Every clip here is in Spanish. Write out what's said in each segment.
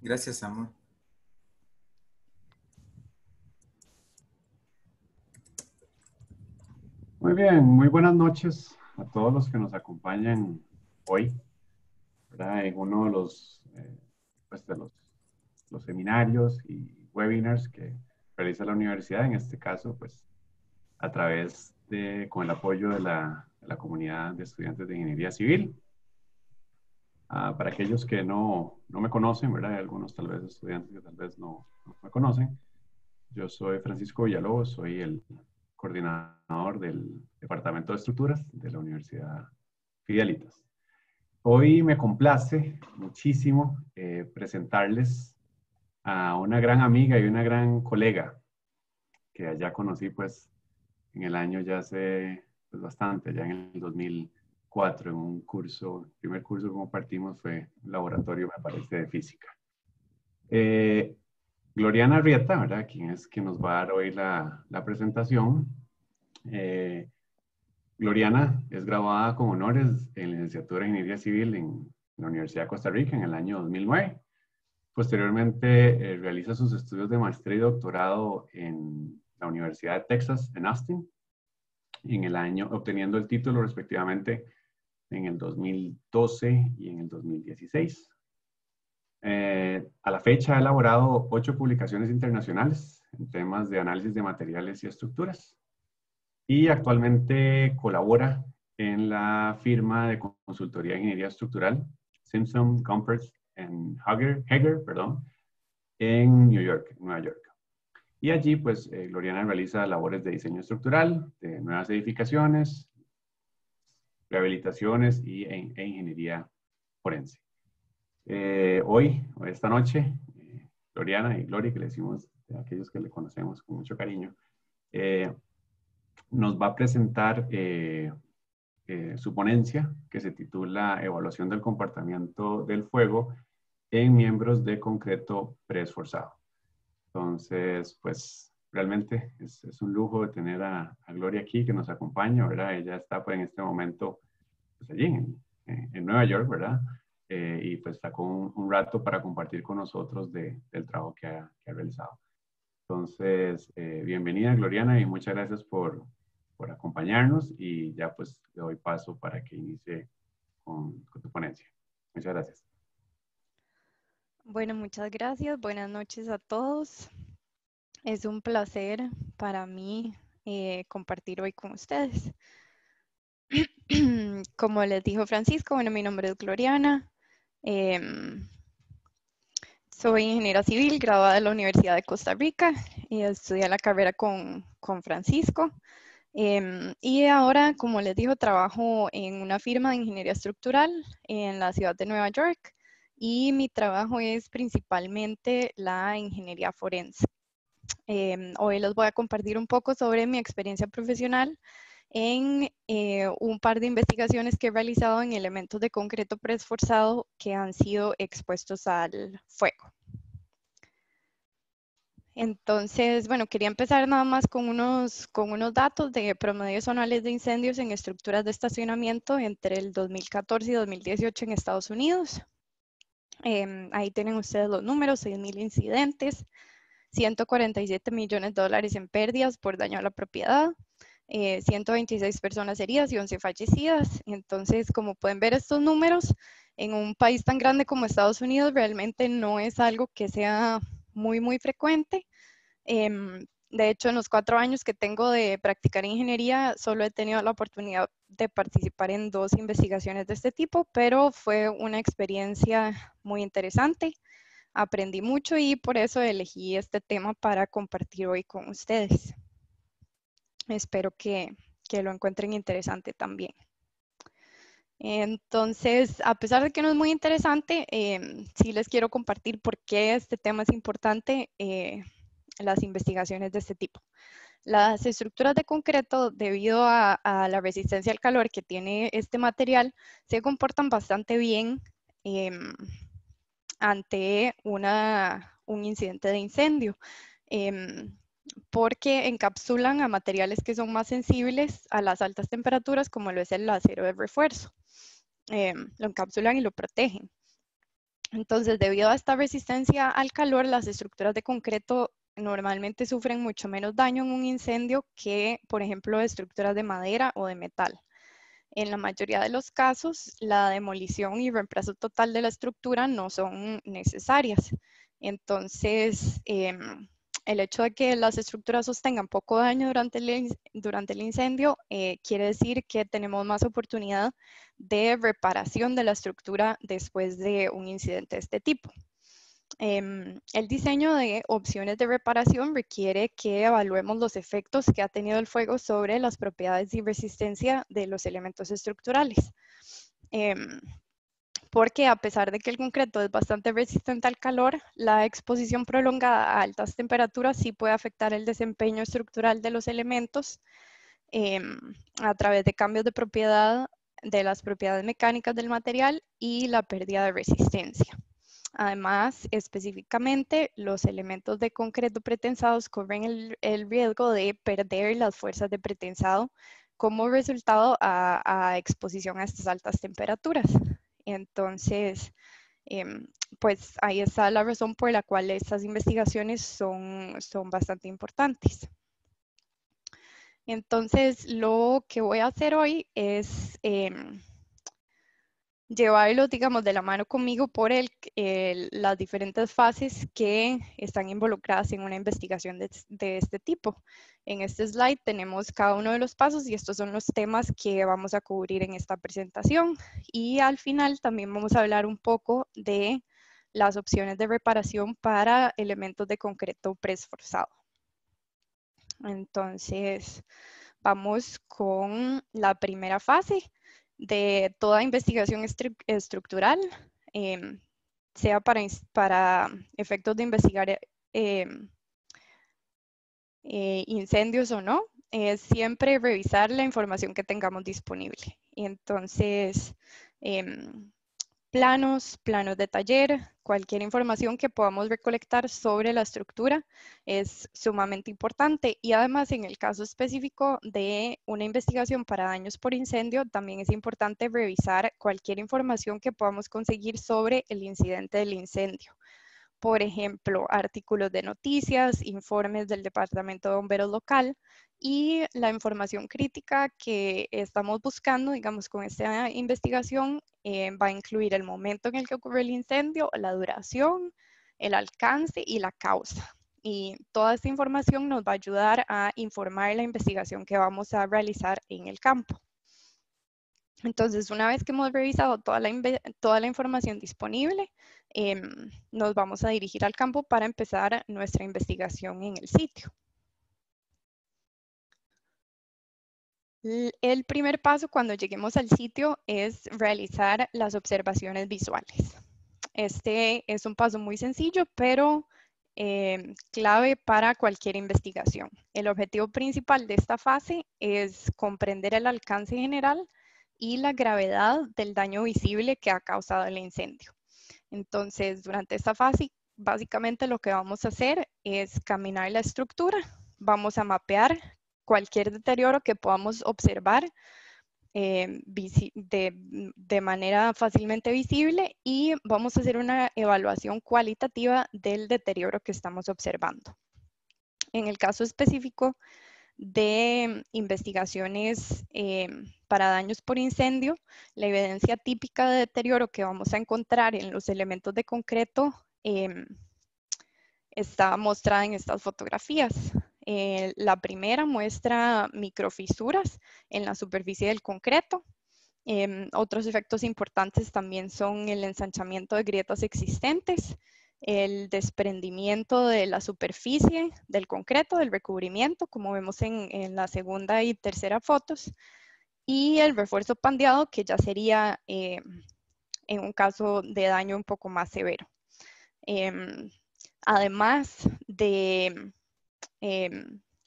Gracias, amor. Muy bien, muy buenas noches a todos los que nos acompañan hoy, ¿verdad? En uno de los seminarios y webinars que realiza la universidad, en este caso, pues a través con el apoyo de la comunidad de estudiantes de ingeniería civil. Para aquellos que no me conocen, ¿verdad? Hay algunos tal vez estudiantes que tal vez no me conocen. Yo soy Francisco Villalobos, soy el coordinador del Departamento de Estructuras de la Universidad Fidelitas. Hoy me complace muchísimo presentarles a una gran amiga y una gran colega que allá conocí pues en el año ya hace pues, bastante, ya en el 2004 en un curso, el primer curso como partimos fue un laboratorio, me parece, de física. Gloriana Arrieta, ¿verdad? Quien nos va a dar hoy la presentación. Eh, Gloriana es graduada con honores en licenciatura en Ingeniería Civil en la Universidad de Costa Rica en el año 2009. Posteriormente realiza sus estudios de maestría y doctorado en la Universidad de Texas en Austin, obteniendo el título respectivamente en el 2012 y en el 2016. A la fecha ha elaborado 8 publicaciones internacionales en temas de análisis de materiales y estructuras y actualmente colabora en la firma de consultoría de ingeniería estructural Simpson, Gompertz Heger, en Nueva York. Y allí, pues, Gloriana realiza labores de diseño estructural, de nuevas edificaciones, rehabilitaciones e ingeniería forense. Esta noche, Gloriana y Gloria, que le decimos a aquellos que le conocemos con mucho cariño, nos va a presentar su ponencia que se titula Evaluación del comportamiento del fuego en miembros de concreto preesforzado. Entonces, pues realmente es un lujo de tener a Gloria aquí que nos acompaña, ¿verdad? Ella está pues, en este momento pues, allí en Nueva York, ¿verdad? Y pues sacó un rato para compartir con nosotros del trabajo que ha realizado. Entonces, bienvenida Gloriana y muchas gracias por acompañarnos y ya pues le doy paso para que inicie con tu ponencia. Muchas gracias. Bueno, muchas gracias. Buenas noches a todos. Es un placer para mí compartir hoy con ustedes. Como les dijo Francisco, bueno, mi nombre es Gloriana. Soy ingeniera civil, graduada de la Universidad de Costa Rica. Estudié la carrera con Francisco. Y ahora, como les digo, trabajo en una firma de ingeniería estructural en la ciudad de Nueva York. Y mi trabajo es principalmente la ingeniería forense. Hoy les voy a compartir un poco sobre mi experiencia profesional en un par de investigaciones que he realizado en elementos de concreto preesforzado que han sido expuestos al fuego. Entonces, bueno, quería empezar nada más con unos datos de promedios anuales de incendios en estructuras de estacionamiento entre el 2014 y 2018 en Estados Unidos. Ahí tienen ustedes los números, 6,000 incidentes, 147 millones de dólares en pérdidas por daño a la propiedad, 126 personas heridas y 11 fallecidas. Entonces, como pueden ver estos números, en un país tan grande como Estados Unidos realmente no es algo que sea muy frecuente. De hecho, en los 4 años que tengo de practicar ingeniería, solo he tenido la oportunidad de participar en 2 investigaciones de este tipo, pero fue una experiencia muy interesante. Aprendí mucho y por eso elegí este tema para compartir hoy con ustedes. Espero que lo encuentren interesante también. Entonces, a pesar de que no es muy interesante, sí les quiero compartir por qué este tema es importante, las investigaciones de este tipo. Las estructuras de concreto, debido a la resistencia al calor que tiene este material, se comportan bastante bien ante un incidente de incendio, porque encapsulan a materiales que son más sensibles a las altas temperaturas, como lo es el acero de refuerzo. Lo encapsulan y lo protegen. Entonces, debido a esta resistencia al calor, las estructuras de concreto normalmente sufren mucho menos daño en un incendio que, por ejemplo, estructuras de madera o de metal. En la mayoría de los casos, la demolición y reemplazo total de la estructura no son necesarias. Entonces, el hecho de que las estructuras sostengan poco daño durante el incendio quiere decir que tenemos más oportunidad de reparación de la estructura después de un incidente de este tipo. El diseño de opciones de reparación requiere que evaluemos los efectos que ha tenido el fuego sobre las propiedades y resistencia de los elementos estructurales. Porque a pesar de que el concreto es bastante resistente al calor, la exposición prolongada a altas temperaturas sí puede afectar el desempeño estructural de los elementos a través de cambios de propiedad de las propiedades mecánicas del material y la pérdida de resistencia. Además, específicamente, los elementos de concreto pretensados corren el riesgo de perder las fuerzas de pretensado como resultado a exposición a estas altas temperaturas. Entonces, pues ahí está la razón por la cual estas investigaciones son bastante importantes. Entonces, lo que voy a hacer hoy es llevarlos, digamos, de la mano conmigo por las diferentes fases que están involucradas en una investigación de este tipo. En este slide tenemos cada uno de los pasos y estos son los temas que vamos a cubrir en esta presentación. Y al final también vamos a hablar un poco de las opciones de reparación para elementos de concreto preesforzado. Entonces, vamos con la primera fase de toda investigación estructural, sea para efectos de investigar incendios o no, es siempre revisar la información que tengamos disponible. Y entonces, planos de taller, cualquier información que podamos recolectar sobre la estructura es sumamente importante. Y además, en el caso específico de una investigación para daños por incendio, también es importante revisar cualquier información que podamos conseguir sobre el incidente del incendio. Por ejemplo, artículos de noticias, informes del Departamento de Bomberos local y la información crítica que estamos buscando, digamos, con esta investigación va a incluir el momento en el que ocurrió el incendio, la duración, el alcance y la causa. Y toda esta información nos va a ayudar a informar la investigación que vamos a realizar en el campo. Entonces, una vez que hemos revisado toda la información disponible, nos vamos a dirigir al campo para empezar nuestra investigación en el sitio. El primer paso cuando lleguemos al sitio es realizar las observaciones visuales. Este es un paso muy sencillo, pero clave para cualquier investigación. El objetivo principal de esta fase es comprender el alcance general y la gravedad del daño visible que ha causado el incendio. Entonces, durante esta fase, básicamente lo que vamos a hacer es caminar la estructura, vamos a mapear cualquier deterioro que podamos observar de manera fácilmente visible y vamos a hacer una evaluación cualitativa del deterioro que estamos observando. En el caso específico de investigaciones para daños por incendio, la evidencia típica de deterioro que vamos a encontrar en los elementos de concreto está mostrada en estas fotografías. La primera muestra microfisuras en la superficie del concreto. Otros efectos importantes también son el ensanchamiento de grietas existentes, el desprendimiento de la superficie del concreto, del recubrimiento, como vemos en la segunda y tercera fotos, y el refuerzo pandeado, que ya sería en un caso de daño un poco más severo. Además de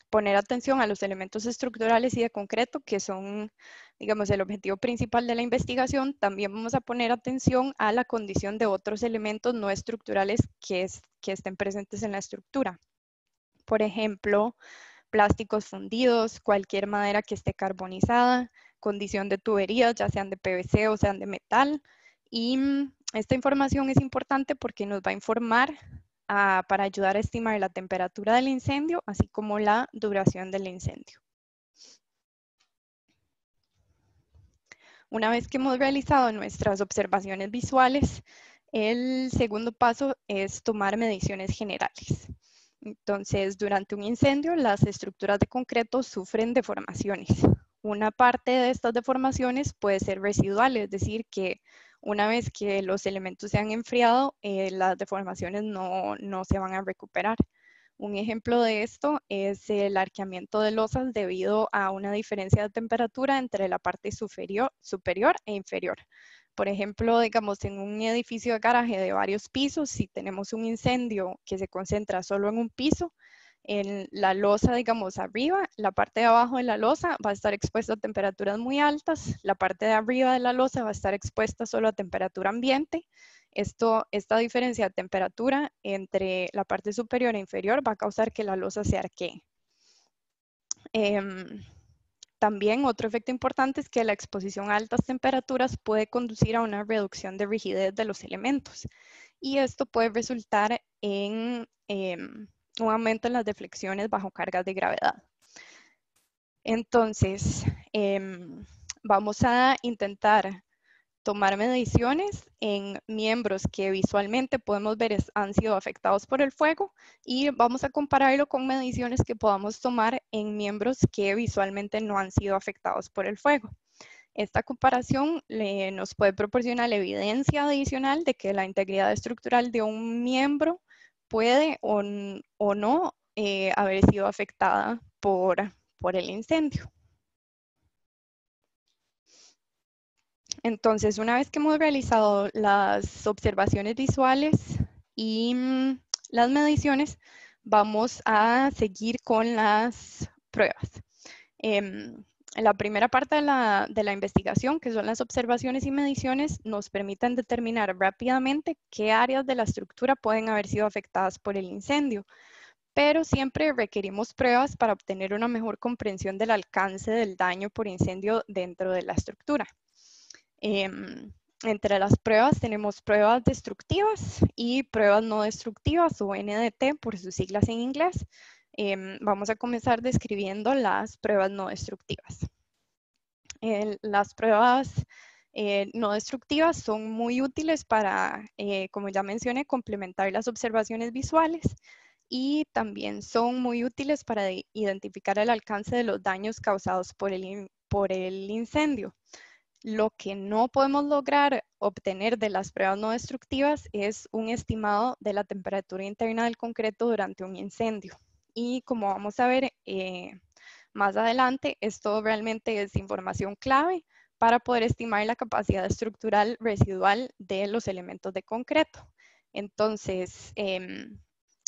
poner atención a los elementos estructurales y de concreto, que son, digamos, el objetivo principal de la investigación, también vamos a poner atención a la condición de otros elementos no estructurales que estén presentes en la estructura. Por ejemplo, plásticos fundidos, cualquier madera que esté carbonizada, condición de tuberías, ya sean de PVC o sean de metal, y Esta información es importante porque nos va a informar para ayudar a estimar la temperatura del incendio, así como la duración del incendio. Una vez que hemos realizado nuestras observaciones visuales, el segundo paso es tomar mediciones generales. Entonces, durante un incendio, las estructuras de concreto sufren deformaciones. Una parte de estas deformaciones puede ser residual, es decir, que una vez que los elementos se han enfriado, las deformaciones no se van a recuperar. Un ejemplo de esto es el arqueamiento de losas debido a una diferencia de temperatura entre la parte superior e inferior. Por ejemplo, digamos, en un edificio de garaje de varios pisos, si tenemos un incendio que se concentra solo en un piso, en la losa, digamos, arriba, la parte de abajo de la losa va a estar expuesta a temperaturas muy altas, la parte de arriba de la losa va a estar expuesta solo a temperatura ambiente. Esta diferencia de temperatura entre la parte superior e inferior va a causar que la losa se arquee. También otro efecto importante es que la exposición a altas temperaturas puede conducir a una reducción de rigidez de los elementos y esto puede resultar en un aumento en las deflexiones bajo cargas de gravedad. Entonces, vamos a intentar tomar mediciones en miembros que visualmente podemos ver han sido afectados por el fuego y vamos a compararlo con mediciones que podamos tomar en miembros que visualmente no han sido afectados por el fuego. Esta comparación nos puede proporcionar la evidencia adicional de que la integridad estructural de un miembro puede o no haber sido afectada por el incendio. Entonces, una vez que hemos realizado las observaciones visuales y las mediciones, vamos a seguir con las pruebas. La primera parte de la investigación, que son las observaciones y mediciones, nos permiten determinar rápidamente qué áreas de la estructura pueden haber sido afectadas por el incendio, pero siempre requerimos pruebas para obtener una mejor comprensión del alcance del daño por incendio dentro de la estructura. Entre las pruebas tenemos pruebas destructivas y pruebas no destructivas o NDT por sus siglas en inglés. Vamos a comenzar describiendo las pruebas no destructivas. Las pruebas no destructivas son muy útiles para, como ya mencioné, complementar las observaciones visuales y también son muy útiles para identificar el alcance de los daños causados por el incendio. Lo que no podemos lograr obtener de las pruebas no destructivas es un estimado de la temperatura interna del concreto durante un incendio. Y como vamos a ver más adelante, esto realmente es información clave para poder estimar la capacidad estructural residual de los elementos de concreto. Entonces,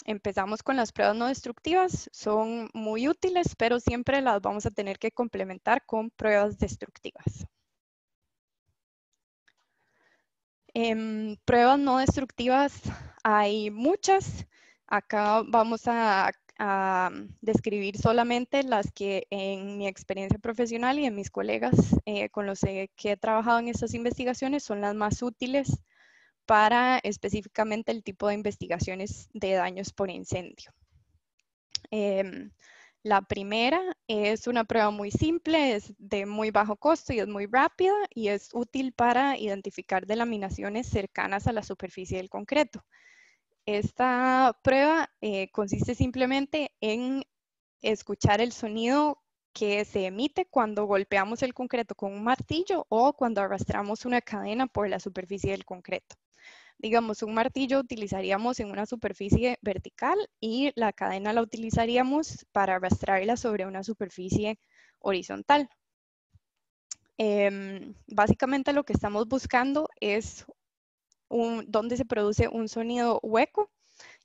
empezamos con las pruebas no destructivas. Son muy útiles, pero siempre las vamos a tener que complementar con pruebas destructivas. Pruebas no destructivas hay muchas. Acá vamos a describir solamente las que en mi experiencia profesional y en mis colegas con los que he trabajado en estas investigaciones son las más útiles para específicamente el tipo de investigaciones de daños por incendio. La primera es una prueba muy simple, es de muy bajo costo y es muy rápida y es útil para identificar delaminaciones cercanas a la superficie del concreto. Esta prueba consiste simplemente en escuchar el sonido que se emite cuando golpeamos el concreto con un martillo o cuando arrastramos una cadena por la superficie del concreto. Digamos, un martillo utilizaríamos en una superficie vertical y la cadena la utilizaríamos para arrastrarla sobre una superficie horizontal. Básicamente lo que estamos buscando es donde se produce un sonido hueco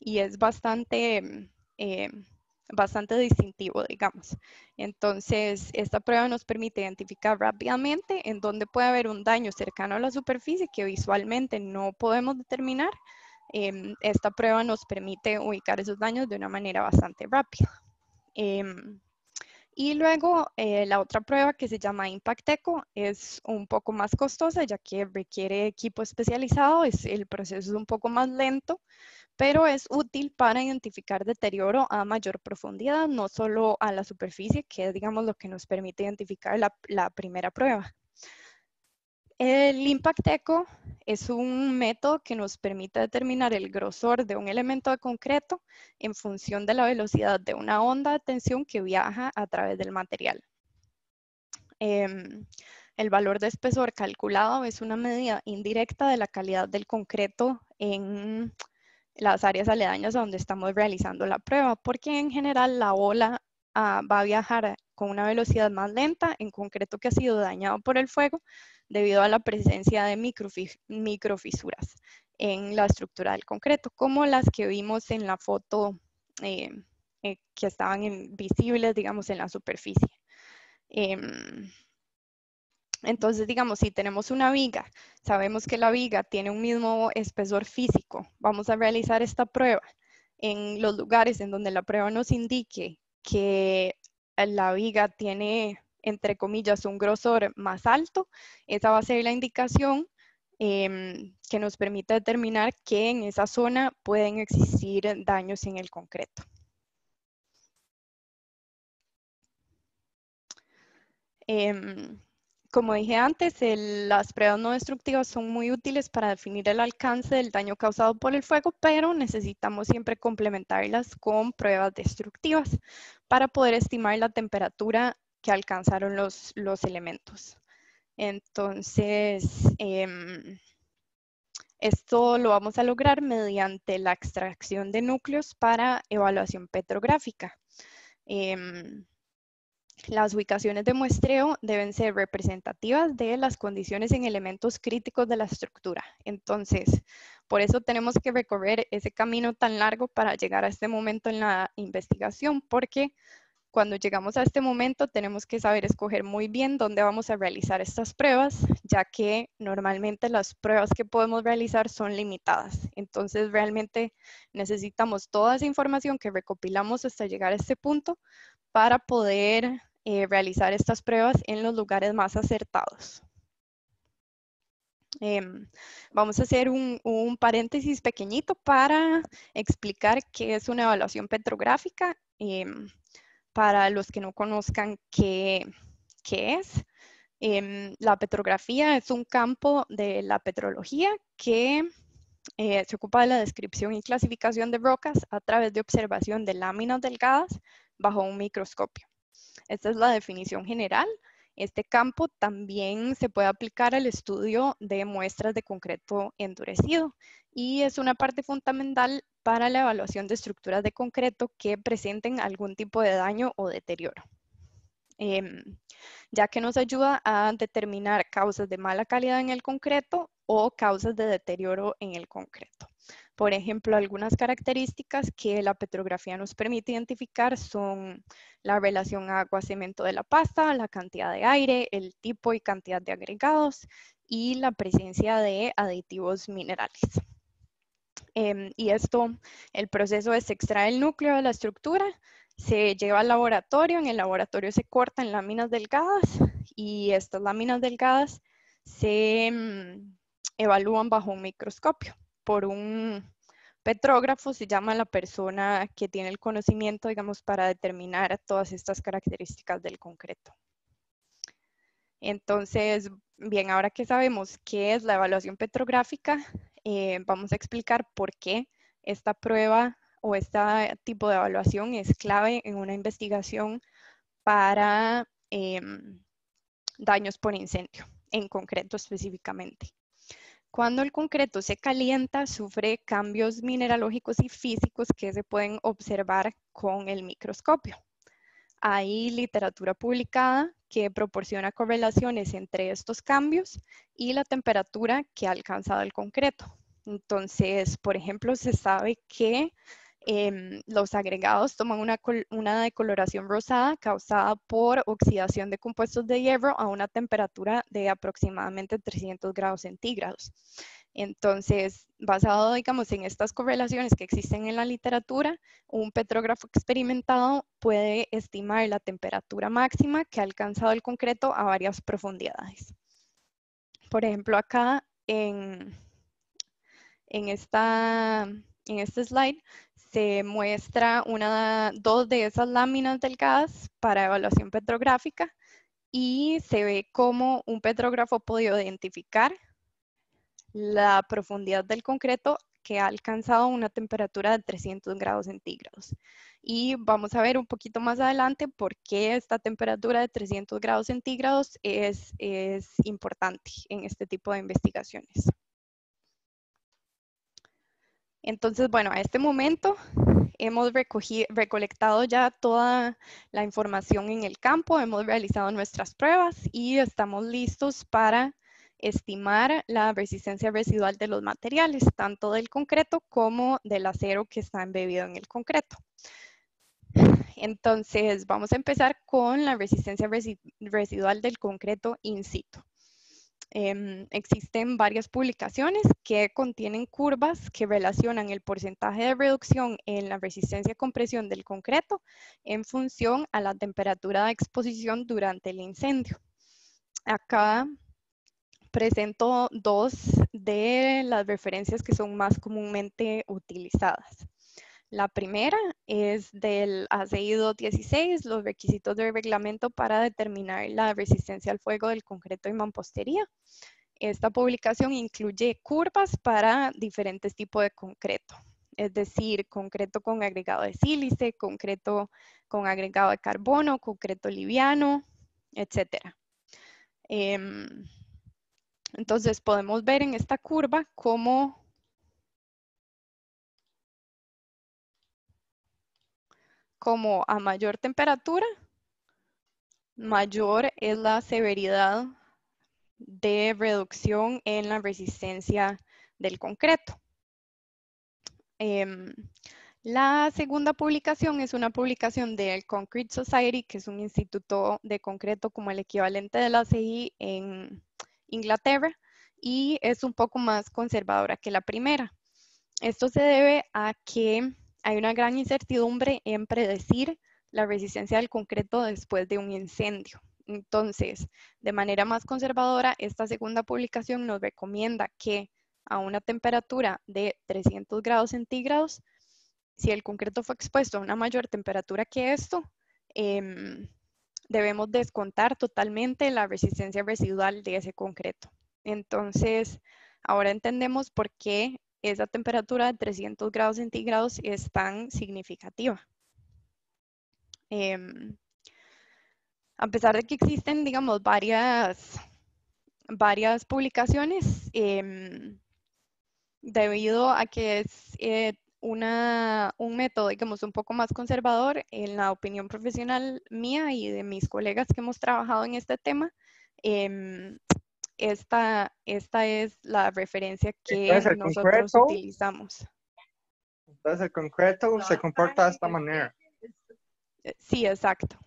y es bastante distintivo, digamos. Entonces, esta prueba nos permite identificar rápidamente en dónde puede haber un daño cercano a la superficie que visualmente no podemos determinar. Esta prueba nos permite ubicar esos daños de una manera bastante rápida. Y luego la otra prueba que se llama Impact Echo es un poco más costosa ya que requiere equipo especializado, el proceso es un poco más lento, pero es útil para identificar deterioro a mayor profundidad, no solo a la superficie, que es, digamos, lo que nos permite identificar la primera prueba. El Impact Echo es un método que nos permite determinar el grosor de un elemento de concreto en función de la velocidad de una onda de tensión que viaja a través del material. El valor de espesor calculado es una medida indirecta de la calidad del concreto en las áreas aledañas a donde estamos realizando la prueba, porque en general la ola va a viajar con una velocidad más lenta en concreto que ha sido dañado por el fuego debido a la presencia de microfisuras en la estructura del concreto, como las que vimos en la foto que estaban visibles, digamos, en la superficie. Entonces, digamos, si tenemos una viga, sabemos que la viga tiene un mismo espesor físico, vamos a realizar esta prueba en los lugares en donde la prueba nos indique que la viga tiene, entre comillas, un grosor más alto, esa va a ser la indicación que nos permite determinar que en esa zona pueden existir daños en el concreto. Como dije antes, las pruebas no destructivas son muy útiles para definir el alcance del daño causado por el fuego, pero necesitamos siempre complementarlas con pruebas destructivas para poder estimar la temperatura que alcanzaron los elementos. Entonces, esto lo vamos a lograr mediante la extracción de núcleos para evaluación petrográfica. Las ubicaciones de muestreo deben ser representativas de las condiciones en elementos críticos de la estructura. Entonces, por eso tenemos que recorrer ese camino tan largo para llegar a este momento en la investigación, porque cuando llegamos a este momento tenemos que saber escoger muy bien dónde vamos a realizar estas pruebas, ya que normalmente las pruebas que podemos realizar son limitadas. Entonces, realmente necesitamos toda esa información que recopilamos hasta llegar a este punto para poder realizar estas pruebas en los lugares más acertados. Vamos a hacer un paréntesis pequeñito para explicar qué es una evaluación petrográfica. Para los que no conozcan qué es, la petrografía es un campo de la petrología que se ocupa de la descripción y clasificación de rocas a través de observación de láminas delgadas bajo un microscopio. Esta es la definición general. Este campo también se puede aplicar al estudio de muestras de concreto endurecido y es una parte fundamental para la evaluación de estructuras de concreto que presenten algún tipo de daño o deterioro, ya que nos ayuda a determinar causas de mala calidad en el concreto o causas de deterioro en el concreto. Por ejemplo, algunas características que la petrografía nos permite identificar son la relación agua-cemento de la pasta, la cantidad de aire, el tipo y cantidad de agregados y la presencia de aditivos minerales. Y el proceso es: se extrae el núcleo de la estructura, se lleva al laboratorio, en el laboratorio se cortan láminas delgadas y estas láminas delgadas se evalúan bajo un microscopio por un petrógrafo. Se llama la persona que tiene el conocimiento, digamos, para determinar todas estas características del concreto. Entonces, bien, ahora que sabemos qué es la evaluación petrográfica, vamos a explicar por qué esta prueba o este tipo de evaluación es clave en una investigación para daños por incendio, en concreto específicamente. Cuando el concreto se calienta, sufre cambios mineralógicos y físicos que se pueden observar con el microscopio. Hay literatura publicada que proporciona correlaciones entre estos cambios y la temperatura que ha alcanzado el concreto. Entonces, por ejemplo, se sabe que los agregados toman una decoloración rosada causada por oxidación de compuestos de hierro a una temperatura de aproximadamente 300 grados centígrados. Entonces, basado, digamos, en estas correlaciones que existen en la literatura, un petrógrafo experimentado puede estimar la temperatura máxima que ha alcanzado el concreto a varias profundidades. Por ejemplo, acá en este slide se muestra dos de esas láminas delgadas para evaluación petrográfica y se ve cómo un petrógrafo ha podido identificar la profundidad del concreto que ha alcanzado una temperatura de 300 grados centígrados. Y vamos a ver un poquito más adelante por qué esta temperatura de 300 grados centígrados es importante en este tipo de investigaciones. Entonces, bueno, a este momento hemos recolectado ya toda la información en el campo, hemos realizado nuestras pruebas y estamos listos para estimar la resistencia residual de los materiales, tanto del concreto como del acero que está embebido en el concreto. Entonces, vamos a empezar con la resistencia residual del concreto in situ. Existen varias publicaciones que contienen curvas que relacionan el porcentaje de reducción en la resistencia a compresión del concreto en función a la temperatura de exposición durante el incendio. Acá presento dos de las referencias que son más comúnmente utilizadas. La primera es del ACI 216, los requisitos de reglamento para determinar la resistencia al fuego del concreto y mampostería. Esta publicación incluye curvas para diferentes tipos de concreto, es decir, concreto con agregado de sílice, concreto con agregado de carbono, concreto liviano, etc. Entonces podemos ver en esta curva cómo a mayor temperatura, mayor es la severidad de reducción en la resistencia del concreto. La segunda publicación es una publicación del Concrete Society, que es un instituto de concreto como el equivalente de la ACI en Inglaterra, y es un poco más conservadora que la primera. Esto se debe a que hay una gran incertidumbre en predecir la resistencia del concreto después de un incendio. Entonces, de manera más conservadora, esta segunda publicación nos recomienda que a una temperatura de 300 grados centígrados, si el concreto fue expuesto a una mayor temperatura que esto, debemos descontar totalmente la resistencia residual de ese concreto. Entonces, ahora entendemos por qué esa temperatura de 300 grados centígrados es tan significativa. A pesar de que existen, digamos, varias publicaciones, debido a que es un método, digamos, un poco más conservador, en la opinión profesional mía y de mis colegas que hemos trabajado en este tema, esta es la referencia que nosotros utilizamos. Entonces el concreto se comporta de esta manera. Sí, exacto.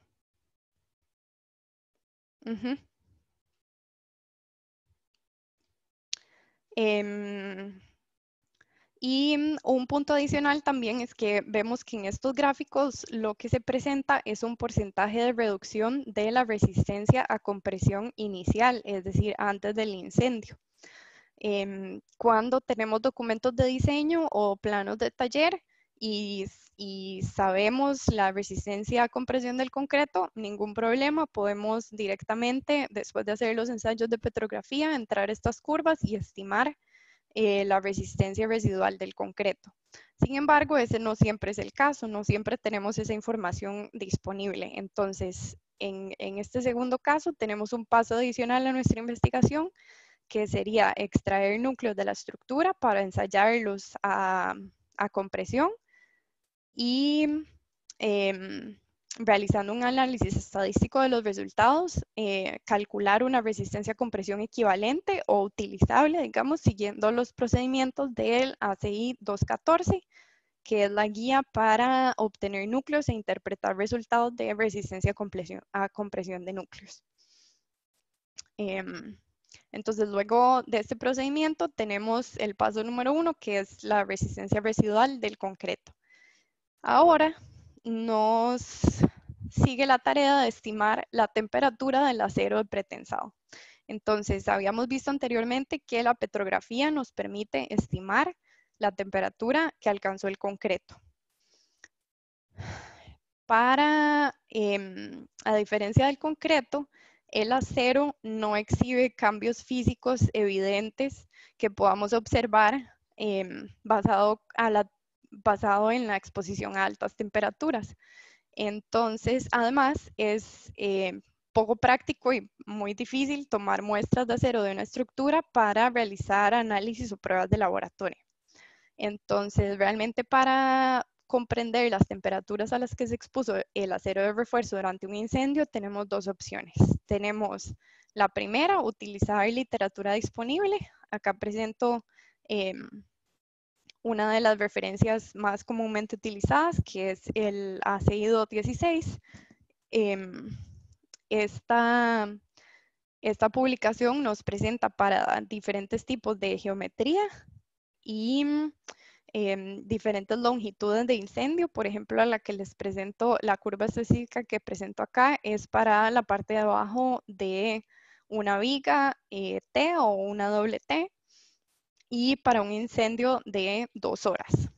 Y un punto adicional también es que vemos que en estos gráficos lo que se presenta es un porcentaje de reducción de la resistencia a compresión inicial, es decir, antes del incendio. Cuando tenemos documentos de diseño o planos de taller y sabemos la resistencia a compresión del concreto, ningún problema, podemos directamente, después de hacer los ensayos de petrografía, entrar a estas curvas y estimar la resistencia residual del concreto. Sin embargo, ese no siempre es el caso, no siempre tenemos esa información disponible. Entonces, en este segundo caso, tenemos un paso adicional a nuestra investigación, que sería extraer núcleos de la estructura para ensayarlos a compresión y realizando un análisis estadístico de los resultados, calcular una resistencia a compresión equivalente o utilizable, digamos, siguiendo los procedimientos del ACI 214, que es la guía para obtener núcleos e interpretar resultados de resistencia a compresión de núcleos. Entonces, luego de este procedimiento tenemos el paso número 1, que es la resistencia residual del concreto. Ahora nos sigue la tarea de estimar la temperatura del acero de pretensado. Entonces, habíamos visto anteriormente que la petrografía nos permite estimar la temperatura que alcanzó el concreto. A diferencia del concreto, el acero no exhibe cambios físicos evidentes que podamos observar basado en la exposición a altas temperaturas. Entonces, además, es poco práctico y muy difícil tomar muestras de acero de una estructura para realizar análisis o pruebas de laboratorio. Entonces, realmente para comprender las temperaturas a las que se expuso el acero de refuerzo durante un incendio, tenemos dos opciones. Tenemos la primera, utilizar literatura disponible. Acá presento una de las referencias más comúnmente utilizadas, que es el ACI 216. Esta publicación nos presenta para diferentes tipos de geometría y diferentes longitudes de incendio. Por ejemplo, la que les presento, la curva específica que presento acá es para la parte de abajo de una viga T o una doble T y para un incendio de 2 horas.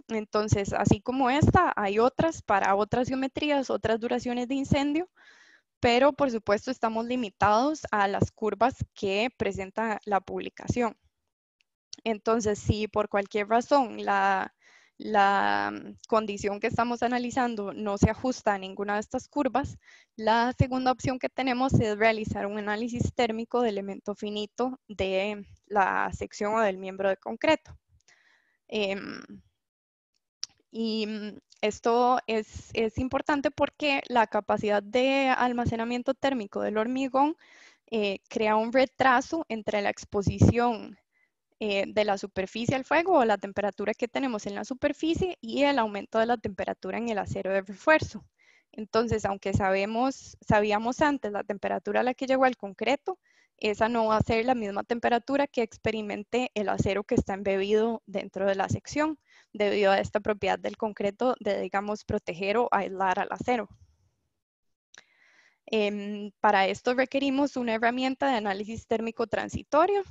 Entonces, así como esta, hay otras para otras geometrías, otras duraciones de incendio, pero por supuesto estamos limitados a las curvas que presenta la publicación. Entonces, si por cualquier razón la condición que estamos analizando no se ajusta a ninguna de estas curvas, la segunda opción que tenemos es realizar un análisis térmico de elemento finito de la sección o del miembro de concreto. Esto es importante porque la capacidad de almacenamiento térmico del hormigón crea un retraso entre la exposición de la superficie al fuego o la temperatura que tenemos en la superficie y el aumento de la temperatura en el acero de refuerzo. Entonces, aunque sabíamos antes la temperatura a la que llegó el concreto, esa no va a ser la misma temperatura que experimente el acero que está embebido dentro de la sección, debido a esta propiedad del concreto de, digamos, proteger o aislar al acero. Para esto requerimos una herramienta de análisis térmico transitorio.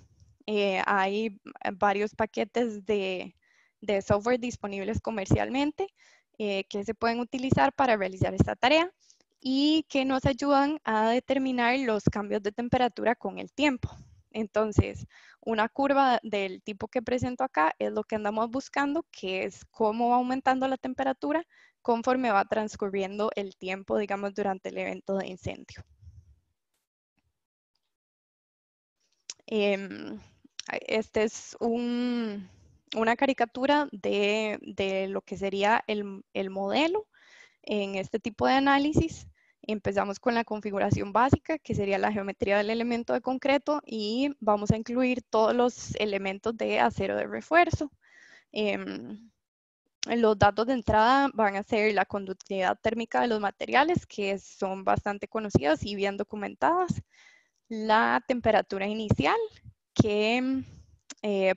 Hay varios paquetes de software disponibles comercialmente que se pueden utilizar para realizar esta tarea y que nos ayudan a determinar los cambios de temperatura con el tiempo. Entonces, una curva del tipo que presento acá es lo que andamos buscando, que es cómo va aumentando la temperatura conforme va transcurriendo el tiempo, digamos, durante el evento de incendio. Este es una caricatura de lo que sería el modelo en este tipo de análisis. Empezamos con la configuración básica, que sería la geometría del elemento de concreto, y vamos a incluir todos los elementos de acero de refuerzo. Los datos de entrada van a ser la conductividad térmica de los materiales, que son bastante conocidas y bien documentadas. La temperatura inicial, que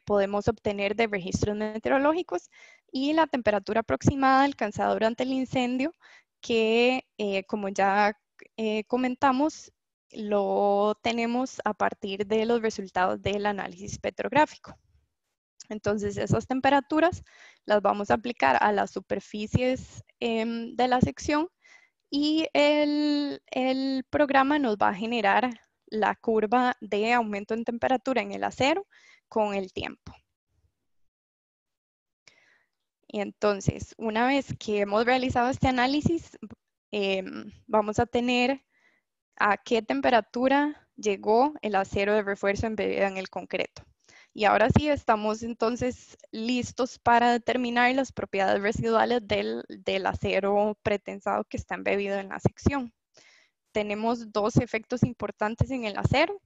podemos obtener de registros meteorológicos, y la temperatura aproximada alcanzada durante el incendio, que como ya comentamos, lo tenemos a partir de los resultados del análisis petrográfico. Entonces, esas temperaturas las vamos a aplicar a las superficies de la sección y el programa nos va a generar la curva de aumento en temperatura en el acero con el tiempo. Y entonces, una vez que hemos realizado este análisis, vamos a tener a qué temperatura llegó el acero de refuerzo embebido en el concreto. Y ahora sí estamos entonces listos para determinar las propiedades residuales del acero pretensado que está embebido en la sección. Tenemos dos efectos importantes en el acero.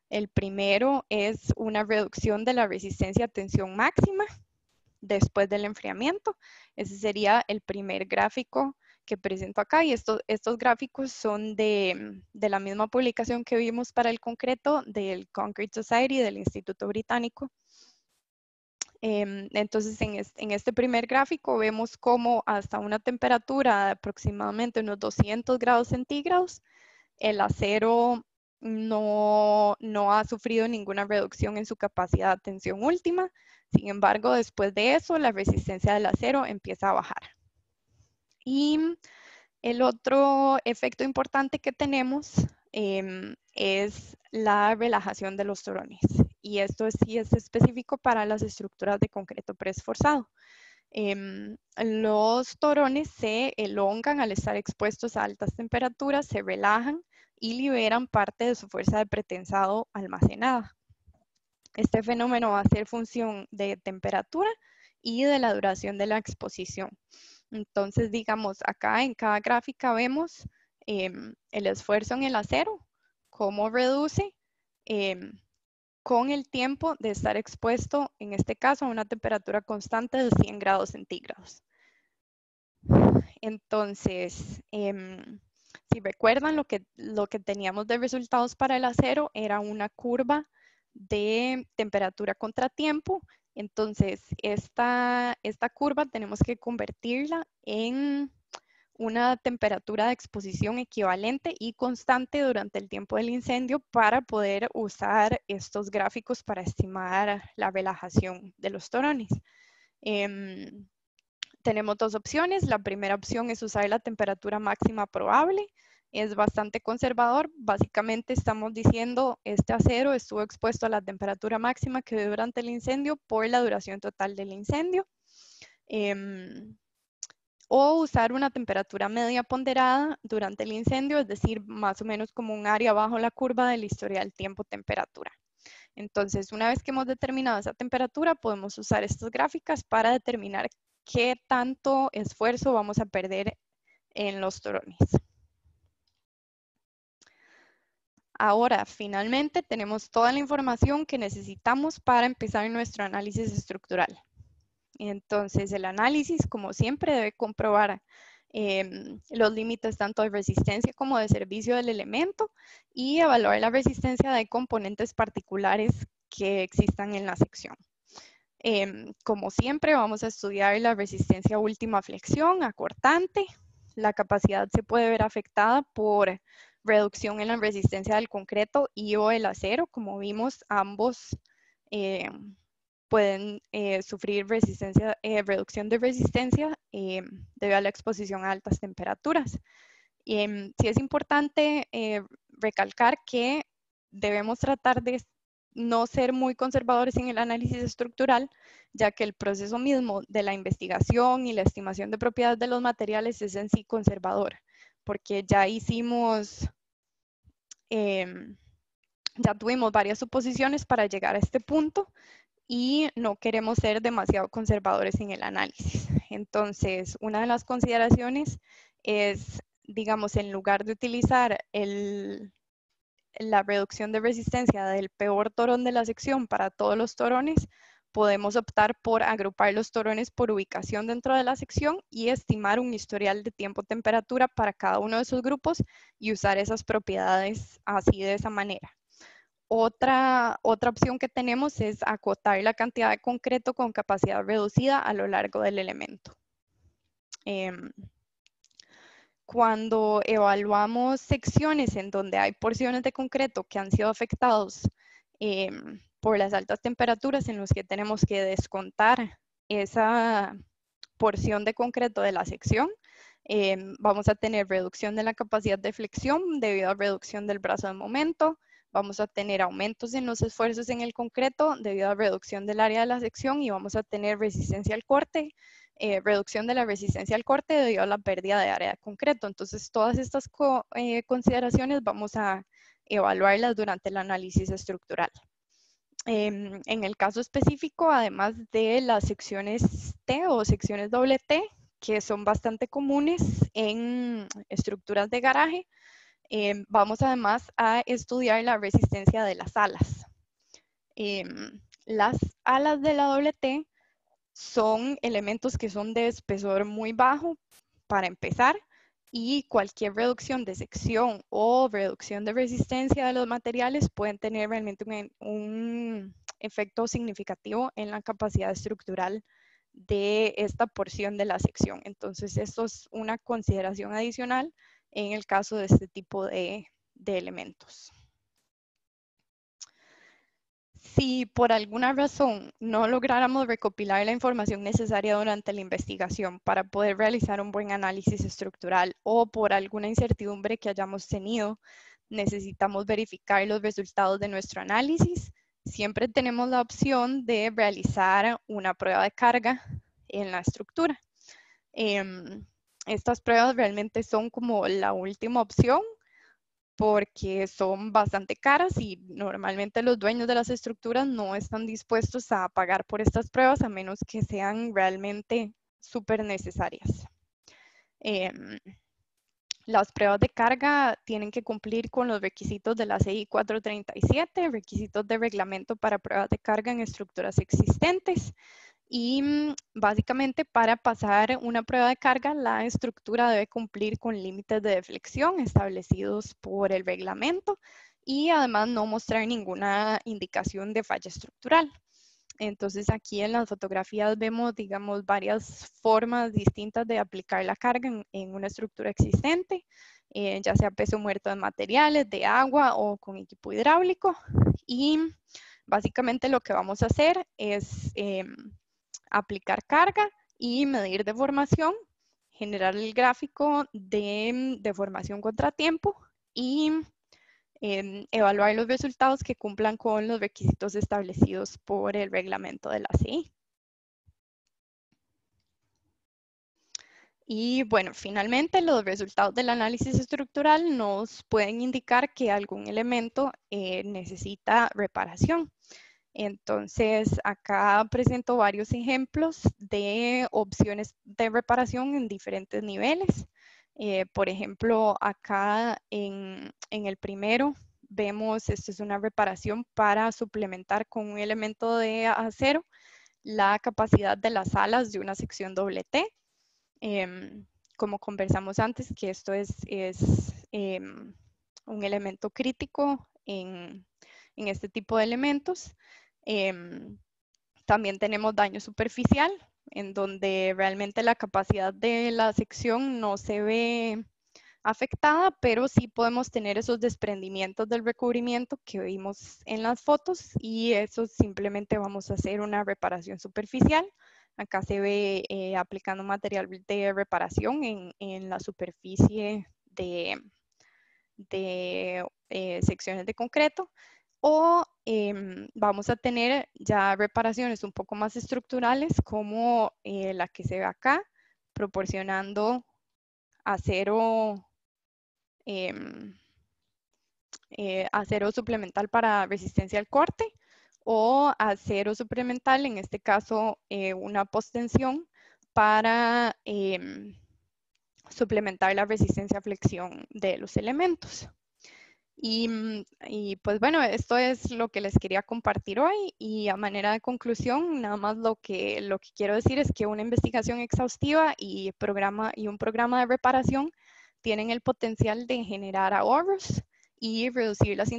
El primero es una reducción de la resistencia a tensión máxima después del enfriamiento. Ese sería el primer gráfico que presento acá, y estos gráficos son de la misma publicación que vimos para el concreto del Concrete Society del Instituto Británico. Entonces, en este primer gráfico vemos cómo hasta una temperatura de aproximadamente unos 200 grados centígrados, el acero no ha sufrido ninguna reducción en su capacidad de tensión última. Sin embargo, después de eso, la resistencia del acero empieza a bajar. Y el otro efecto importante que tenemos es la relajación de los torones. Y esto sí es específico para las estructuras de concreto preesforzado. Los torones se elongan al estar expuestos a altas temperaturas, se relajan y liberan parte de su fuerza de pretensado almacenada. Este fenómeno va a ser función de temperatura y de la duración de la exposición. Entonces, digamos, acá en cada gráfica vemos el esfuerzo en el acero, cómo reduce con el tiempo de estar expuesto, en este caso, a una temperatura constante de 100 grados centígrados. Entonces, si recuerdan, lo que teníamos de resultados para el acero era una curva de temperatura contra tiempo. Entonces, esta curva tenemos que convertirla en una temperatura de exposición equivalente y constante durante el tiempo del incendio para poder usar estos gráficos para estimar la relajación de los torones. Tenemos dos opciones. La primera opción es usar la temperatura máxima probable. Es bastante conservador. Básicamente estamos diciendo este acero estuvo expuesto a la temperatura máxima que dio durante el incendio por la duración total del incendio. O usar una temperatura media ponderada durante el incendio, es decir, más o menos como un área bajo la curva del historial tiempo-temperatura. Entonces, una vez que hemos determinado esa temperatura, podemos usar estas gráficas para determinar qué tanto esfuerzo vamos a perder en los torones. Ahora, finalmente, tenemos toda la información que necesitamos para empezar nuestro análisis estructural. Entonces, el análisis, como siempre, debe comprobar los límites tanto de resistencia como de servicio del elemento y evaluar la resistencia de componentes particulares que existan en la sección. Como siempre, vamos a estudiar la resistencia última flexión, acortante. La capacidad se puede ver afectada por reducción en la resistencia del concreto y o el acero. Como vimos, ambos pueden sufrir reducción de resistencia debido a la exposición a altas temperaturas. Sí es importante recalcar que debemos tratar de no ser muy conservadores en el análisis estructural, ya que el proceso mismo de la investigación y la estimación de propiedades de los materiales es en sí conservador, porque ya tuvimos varias suposiciones para llegar a este punto y no queremos ser demasiado conservadores en el análisis. Entonces, una de las consideraciones es, digamos, en lugar de utilizar la reducción de resistencia del peor torón de la sección para todos los torones, podemos optar por agrupar los torones por ubicación dentro de la sección y estimar un historial de tiempo-temperatura para cada uno de esos grupos y usar esas propiedades así de esa manera. Otra opción que tenemos es acotar la cantidad de concreto con capacidad reducida a lo largo del elemento. Cuando evaluamos secciones en donde hay porciones de concreto que han sido afectados por las altas temperaturas, en los que tenemos que descontar esa porción de concreto de la sección, vamos a tener reducción de la capacidad de flexión debido a reducción del brazo de momento. Vamos a tener aumentos en los esfuerzos en el concreto debido a reducción del área de la sección y vamos a tener resistencia al corte, reducción de la resistencia al corte debido a la pérdida de área de concreto. Entonces, todas estas consideraciones vamos a evaluarlas durante el análisis estructural. En el caso específico, además de las secciones T o secciones doble T, que son bastante comunes en estructuras de garaje, vamos además a estudiar la resistencia de las alas. Las alas de la doble T son elementos que son de espesor muy bajo para empezar, y cualquier reducción de sección o reducción de resistencia de los materiales pueden tener realmente un efecto significativo en la capacidad estructural de esta porción de la sección. Entonces, esto es una consideración adicional en el caso de este tipo de elementos. Si por alguna razón no lográramos recopilar la información necesaria durante la investigación para poder realizar un buen análisis estructural o por alguna incertidumbre que hayamos tenido, necesitamos verificar los resultados de nuestro análisis, siempre tenemos la opción de realizar una prueba de carga en la estructura. Estas pruebas realmente son como la última opción, porque son bastante caras y normalmente los dueños de las estructuras no están dispuestos a pagar por estas pruebas a menos que sean realmente súper necesarias. Las pruebas de carga tienen que cumplir con los requisitos de la CI 437, requisitos de reglamento para pruebas de carga en estructuras existentes. Y básicamente para pasar una prueba de carga, la estructura debe cumplir con límites de deflexión establecidos por el reglamento y además no mostrar ninguna indicación de falla estructural. Entonces aquí en las fotografías vemos, digamos, varias formas distintas de aplicar la carga en una estructura existente, ya sea peso muerto de materiales, de agua o con equipo hidráulico. Y básicamente lo que vamos a hacer es aplicar carga y medir deformación, generar el gráfico de deformación contratiempo y evaluar los resultados que cumplan con los requisitos establecidos por el reglamento de la CI. Y bueno, finalmente los resultados del análisis estructural nos pueden indicar que algún elemento necesita reparación. Entonces, acá presento varios ejemplos de opciones de reparación en diferentes niveles. Por ejemplo, acá en el primero vemos, esto es una reparación para suplementar con un elemento de acero la capacidad de las alas de una sección doble T. Como conversamos antes, que esto es un elemento crítico en este tipo de elementos. También tenemos daño superficial, en donde realmente la capacidad de la sección no se ve afectada, pero sí podemos tener esos desprendimientos del recubrimiento que vimos en las fotos y eso simplemente vamos a hacer una reparación superficial. Acá se ve aplicando material de reparación en la superficie de secciones de concreto. O vamos a tener ya reparaciones un poco más estructurales como la que se ve acá, proporcionando acero, acero suplemental para resistencia al corte o acero suplemental, en este caso una postensión para suplementar la resistencia a flexión de los elementos. Y pues bueno, esto es lo que les quería compartir hoy y a manera de conclusión, nada más lo que quiero decir es que una investigación exhaustiva y un programa de reparación tienen el potencial de generar ahorros y reducir las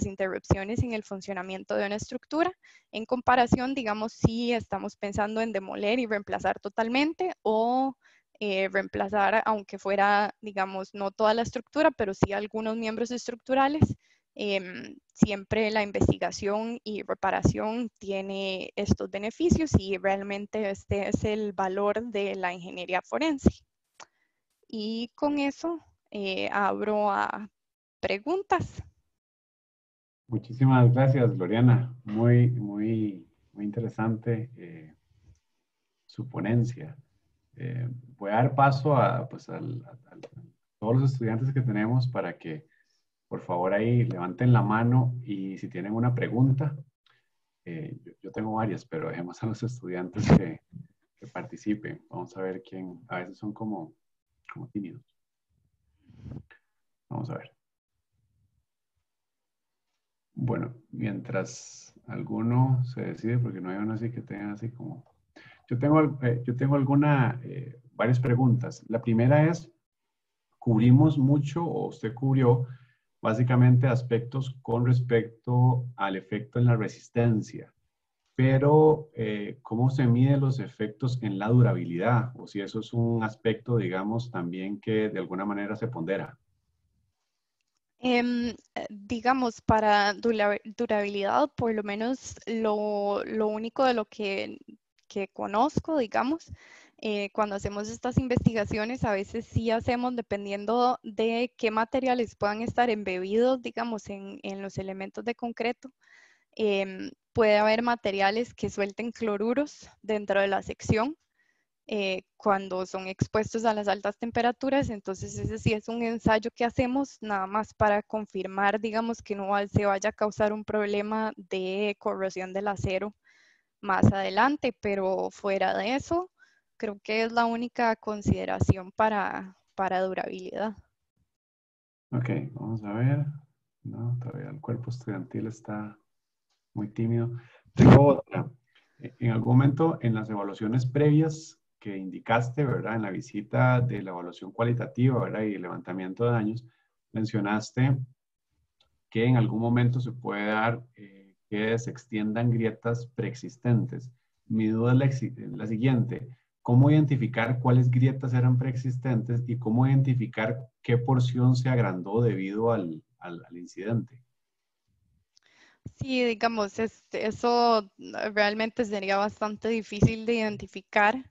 interrupciones en el funcionamiento de una estructura en comparación, digamos, si estamos pensando en demoler y reemplazar totalmente o reemplazar, aunque fuera, digamos, no toda la estructura, pero sí algunos miembros estructurales. Siempre la investigación y reparación tiene estos beneficios y realmente este es el valor de la ingeniería forense. Y con eso abro a preguntas. Muchísimas gracias, Gloriana. Muy interesante su ponencia. Voy a dar paso a todos los estudiantes que tenemos para que por favor ahí levanten la mano y si tienen una pregunta, yo tengo varias, pero dejemos a los estudiantes que participen. Vamos a ver quién, a veces son como tímidos. Vamos a ver. Bueno, mientras alguno se decide, porque no hay uno así que tenga así como... Yo tengo varias preguntas. La primera es, cubrimos mucho, o usted cubrió básicamente aspectos con respecto al efecto en la resistencia. Pero, ¿cómo se miden los efectos en la durabilidad? O si eso es un aspecto, digamos, también que de alguna manera se pondera. Digamos, para durabilidad, por lo menos lo único de lo que conozco, digamos, cuando hacemos estas investigaciones, a veces sí hacemos, dependiendo de qué materiales puedan estar embebidos, digamos, en los elementos de concreto. Puede haber materiales que suelten cloruros dentro de la sección cuando son expuestos a las altas temperaturas. Entonces ese sí es un ensayo que hacemos nada más para confirmar, digamos, que no se vaya a causar un problema de corrosión del acero más adelante, pero fuera de eso, creo que es la única consideración para durabilidad. Ok, vamos a ver. No, todavía el cuerpo estudiantil está muy tímido. Tengo otra. En algún momento en las evaluaciones previas que indicaste, ¿verdad? En la visita de la evaluación cualitativa, ¿verdad? Y el levantamiento de daños, mencionaste que en algún momento se puede dar que se extiendan grietas preexistentes. Mi duda es la siguiente. ¿Cómo identificar cuáles grietas eran preexistentes y cómo identificar qué porción se agrandó debido al incidente? Sí, digamos, eso realmente sería bastante difícil de identificar,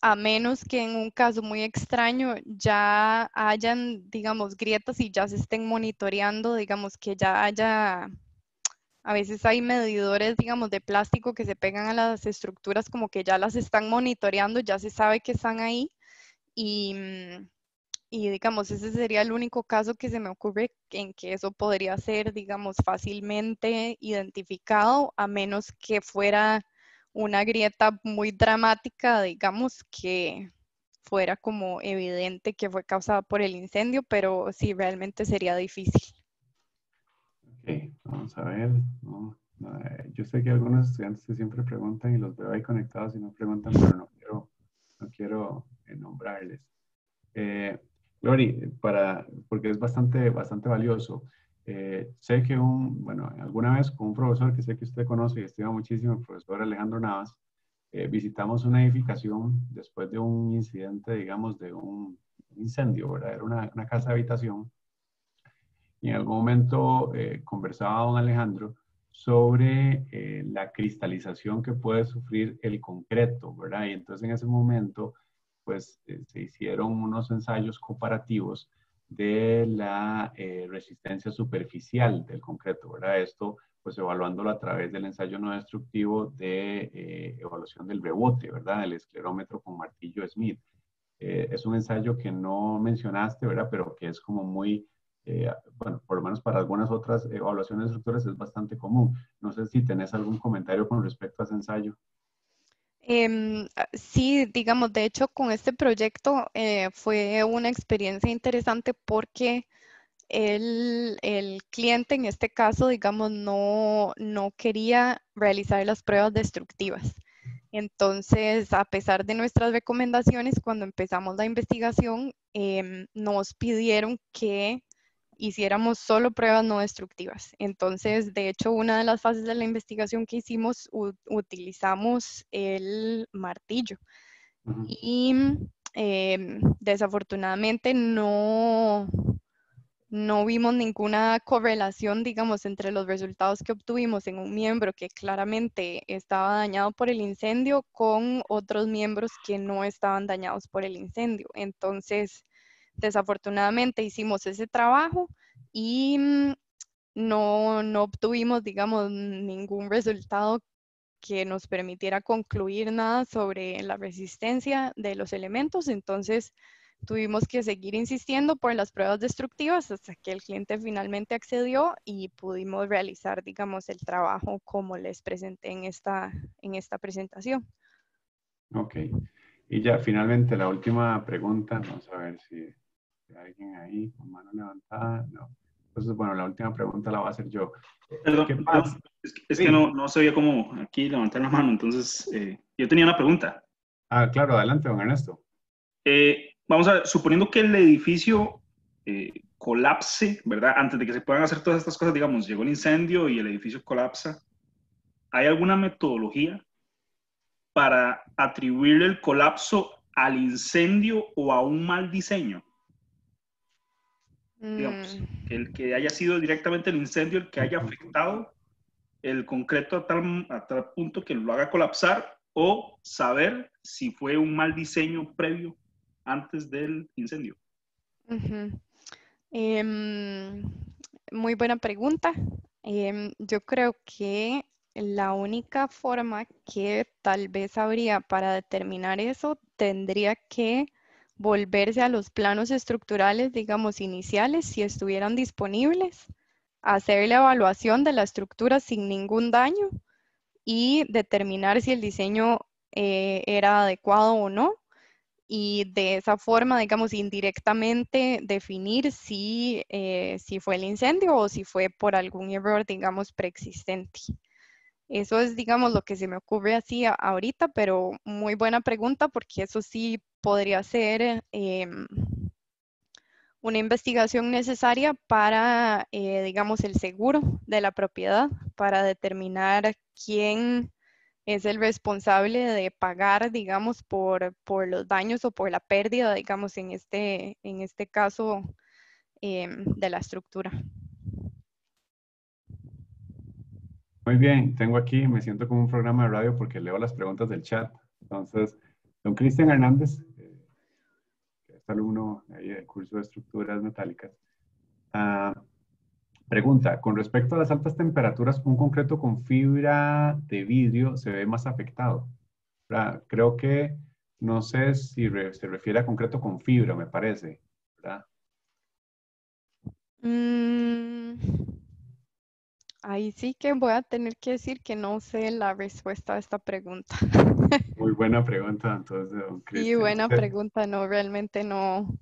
a menos que en un caso muy extraño ya hayan, digamos, grietas y ya se estén monitoreando, digamos, que ya haya, a veces hay medidores, digamos, de plástico que se pegan a las estructuras, como que ya las están monitoreando, ya se sabe que están ahí y... Y digamos, ese sería el único caso que se me ocurre en que eso podría ser, digamos, fácilmente identificado, a menos que fuera una grieta muy dramática, digamos, que fuera como evidente que fue causada por el incendio, pero sí, realmente sería difícil. Ok, vamos a ver. No, no, yo sé que algunos estudiantes que siempre preguntan y los veo ahí conectados y no preguntan, pero no quiero nombrarles. Glory, porque es bastante valioso. Sé que bueno, alguna vez con un profesor que sé que usted conoce y estima muchísimo, el profesor Alejandro Navas, visitamos una edificación después de un incidente, digamos, de un incendio, ¿verdad? Era una casa de habitación. Y en algún momento conversaba don Alejandro sobre la cristalización que puede sufrir el concreto, ¿verdad? Y entonces en ese momento, pues se hicieron unos ensayos comparativos de la resistencia superficial del concreto, ¿verdad? Esto, pues evaluándolo a través del ensayo no destructivo de evaluación del rebote, ¿verdad? El esclerómetro con martillo Smith. Es un ensayo que no mencionaste, ¿verdad? Pero que es como muy bueno, por lo menos para algunas otras evaluaciones de estructuras es bastante común. No sé si tenés algún comentario con respecto a ese ensayo. Sí, digamos, de hecho con este proyecto fue una experiencia interesante porque el cliente en este caso, digamos, no quería realizar las pruebas destructivas. Entonces, a pesar de nuestras recomendaciones, cuando empezamos la investigación, nos pidieron que hiciéramos solo pruebas no destructivas. Entonces, de hecho, una de las fases de la investigación que hicimos, utilizamos el martillo. Y desafortunadamente no vimos ninguna correlación, digamos, entre los resultados que obtuvimos en un miembro que claramente estaba dañado por el incendio con otros miembros que no estaban dañados por el incendio. Entonces, desafortunadamente hicimos ese trabajo y no obtuvimos, digamos, ningún resultado que nos permitiera concluir nada sobre la resistencia de los elementos. Entonces, tuvimos que seguir insistiendo por las pruebas destructivas hasta que el cliente finalmente accedió y pudimos realizar, digamos, el trabajo como les presenté en esta presentación. Ok. Y ya finalmente la última pregunta. Vamos a ver si hay alguien ahí con mano levantada. No. Entonces, bueno, la última pregunta la voy a hacer yo. ¿Qué Perdón, pasa? es Sí. que no sabía cómo aquí levantar la mano, entonces yo tenía una pregunta. Claro, adelante, don Ernesto. Vamos a ver, suponiendo que el edificio colapse, ¿verdad? Antes de que se puedan hacer todas estas cosas, digamos, llegó el incendio y el edificio colapsa. ¿Hay alguna metodología para atribuir el colapso al incendio o a un mal diseño? Digamos, que haya sido directamente el incendio el que haya afectado el concreto a tal punto que lo haga colapsar, o saber si fue un mal diseño previo antes del incendio. Muy buena pregunta. Yo creo que la única forma que tal vez habría para determinar eso tendría que volverse a los planos estructurales, digamos, iniciales, si estuvieran disponibles, hacer la evaluación de la estructura sin ningún daño y determinar si el diseño era adecuado o no. Y de esa forma, digamos, indirectamente definir si fue el incendio o si fue por algún error, digamos, preexistente. Eso es, digamos, lo que se me ocurre así ahorita, pero muy buena pregunta porque eso sí podría ser una investigación necesaria para, digamos, el seguro de la propiedad, para determinar quién es el responsable de pagar, digamos, por los daños o por la pérdida, digamos, en este caso de la estructura. Muy bien, tengo aquí, me siento como un programa de radio porque leo las preguntas del chat. Entonces, don Cristian Hernández, que es alumno ahí del curso de estructuras metálicas, pregunta, con respecto a las altas temperaturas, ¿un concreto con fibra de vidrio se ve más afectado? ¿Verdad? Creo que, no sé si se refiere a concreto con fibra, me parece, ¿verdad? Ahí sí que voy a tener que decir que no sé la respuesta a esta pregunta. Muy buena pregunta, entonces, don Cristian. Sí, buena pregunta, no, realmente no,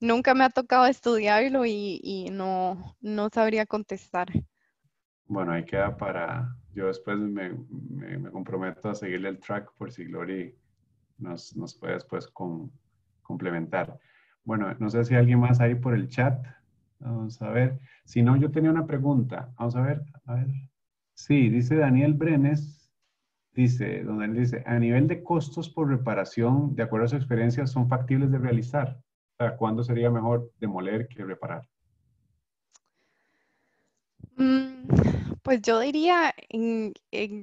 nunca me ha tocado estudiarlo y no sabría contestar. Bueno, ahí queda para, yo después me comprometo a seguirle el track por si Glory nos puede después complementar. Bueno, no sé si alguien más ahí por el chat. Vamos a ver. Si no, yo tenía una pregunta. Vamos a ver, a ver. Sí, dice Daniel Brenes, donde él dice, a nivel de costos por reparación, de acuerdo a su experiencia, ¿son factibles de realizar? O sea, ¿cuándo sería mejor demoler que reparar? Pues yo diría,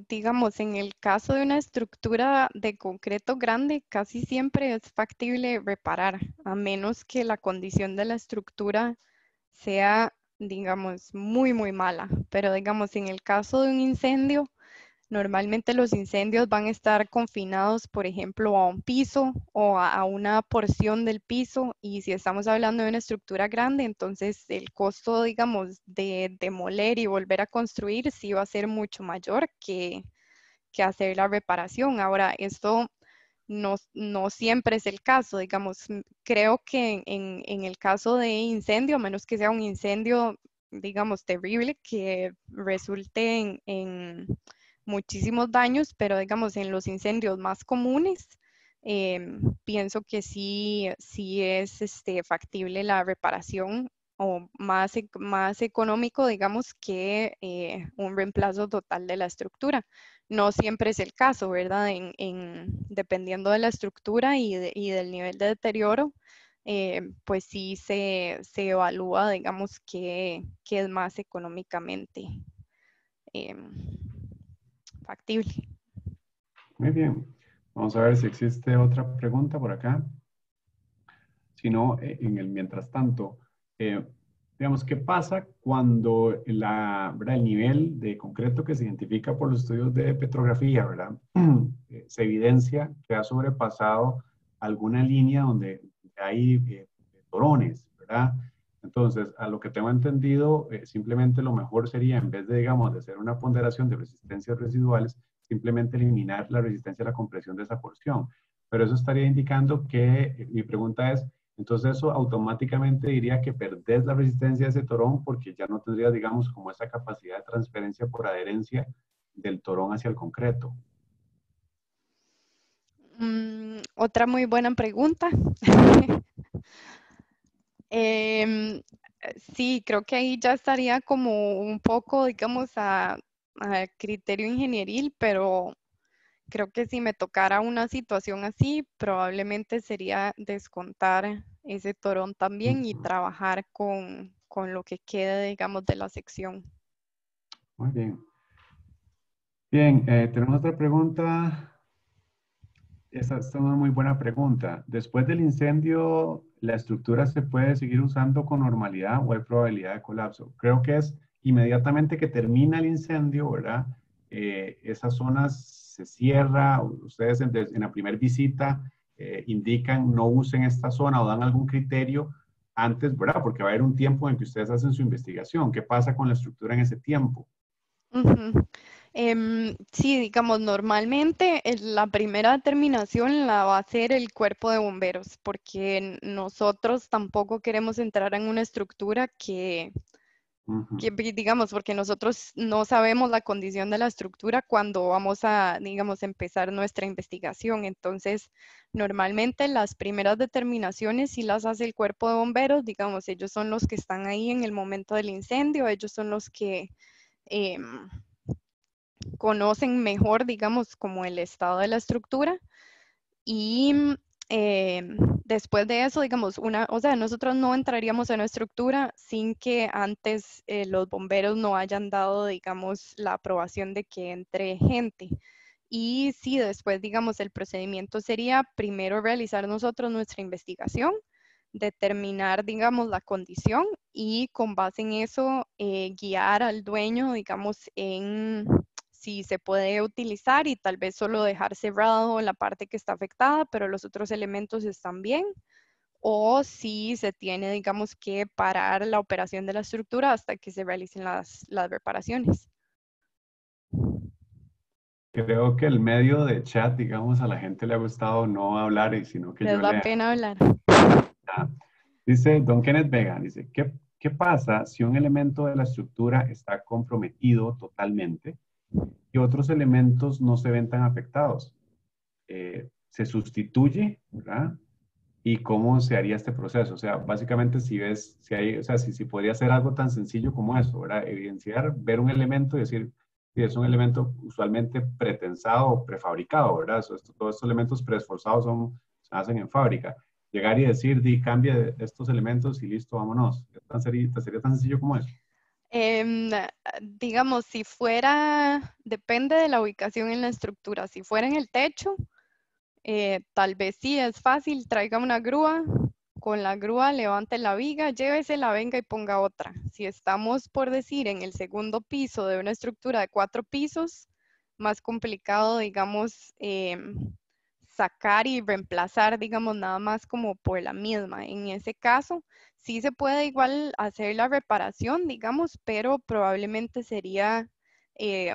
digamos, en el caso de una estructura de concreto grande, casi siempre es factible reparar, a menos que la condición de la estructura sea, digamos, muy, muy mala. Pero, digamos, en el caso de un incendio, normalmente los incendios van a estar confinados, por ejemplo, a un piso o a una porción del piso, y si estamos hablando de una estructura grande, entonces el costo, digamos, de demoler y volver a construir sí va a ser mucho mayor que hacer la reparación. Ahora, esto no siempre es el caso, digamos, creo que en el caso de incendio, a menos que sea un incendio, digamos, terrible, que resulte en muchísimos daños, pero digamos en los incendios más comunes, pienso que sí es factible la reparación o más económico, digamos, que un reemplazo total de la estructura. No siempre es el caso, ¿verdad? Dependiendo de la estructura y del nivel de deterioro, pues sí se evalúa, digamos, que es más económicamente factible. Muy bien. Vamos a ver si existe otra pregunta por acá. Si no, en el mientras tanto, digamos, ¿qué pasa cuando el nivel de concreto que se identifica por los estudios de petrografía, ¿verdad? Se evidencia que ha sobrepasado alguna línea donde hay torones, ¿verdad? Entonces, a lo que tengo entendido, simplemente lo mejor sería, en vez de, digamos, de hacer una ponderación de resistencias residuales, simplemente eliminar la resistencia a la compresión de esa porción. Pero eso estaría indicando que, mi pregunta es, entonces eso automáticamente diría que perdés la resistencia de ese torón porque ya no tendrías, digamos, como esa capacidad de transferencia por adherencia del torón hacia el concreto. Otra muy buena pregunta. Em, sí, creo que ahí ya estaría como un poco, digamos, a criterio ingenieril, pero creo que si me tocara una situación así, probablemente sería descontar ese torón también y Ujú. trabajar con lo que quede, digamos, de la sección. Muy bien. Bien, tenemos otra pregunta. Esta es una muy buena pregunta. Después del incendio, ¿la estructura se puede seguir usando con normalidad o hay probabilidad de colapso? Creo que es inmediatamente que termina el incendio, ¿verdad? Esas zonas se cierra. Ustedes en la primera visita indican no usen esta zona o dan algún criterio antes, ¿verdad? Porque va a haber un tiempo en que ustedes hacen su investigación. ¿Qué pasa con la estructura en ese tiempo? Ujú. Sí, digamos, normalmente la primera determinación la va a hacer el cuerpo de bomberos, porque nosotros tampoco queremos entrar en una estructura Ujú. digamos, porque nosotros no sabemos la condición de la estructura cuando vamos a, digamos, empezar nuestra investigación. Entonces, normalmente las primeras determinaciones sí las hace el cuerpo de bomberos, digamos, ellos son los que están ahí en el momento del incendio, ellos son los que em, conocen mejor, digamos, como el estado de la estructura. Y después de eso, digamos, o sea, nosotros no entraríamos en una estructura sin que antes los bomberos no hayan dado, digamos, la aprobación de que entre gente. Y sí, después, digamos, el procedimiento sería primero realizar nosotros nuestra investigación, determinar, digamos, la condición y con base en eso guiar al dueño, digamos, en si se puede utilizar y tal vez solo dejar cerrado la parte que está afectada, pero los otros elementos están bien, o si se tiene, digamos, que parar la operación de la estructura hasta que se realicen las reparaciones. Creo que el medio de chat, digamos, a la gente le ha gustado no hablar, y sino que Les yo da lea. pena hablar. Ah, dice Don Kenneth Vega, dice, ¿qué pasa si un elemento de la estructura está comprometido totalmente y otros elementos no se ven tan afectados? ¿Se sustituye, verdad? ¿Y cómo se haría este proceso? O sea, básicamente si ves, si hay, o sea, si podría ser algo tan sencillo como eso, ¿verdad? Evidenciar, ver un elemento y decir, si es un elemento usualmente pretensado o prefabricado, ¿verdad? Todos estos elementos preesforzados se hacen en fábrica. Llegar y decir, cambie estos elementos y listo, vámonos. ¿Sería tan sencillo como eso? Em, digamos, si fuera, depende de la ubicación en la estructura. Si fuera en el techo, tal vez sí es fácil, traiga una grúa, con la grúa levante la viga, llévesela, venga y ponga otra. Si estamos, por decir, en el segundo piso de una estructura de 4 pisos, más complicado, digamos, sacar y reemplazar, digamos, nada más como por la misma. En ese caso, sí se puede igual hacer la reparación, digamos, pero probablemente sería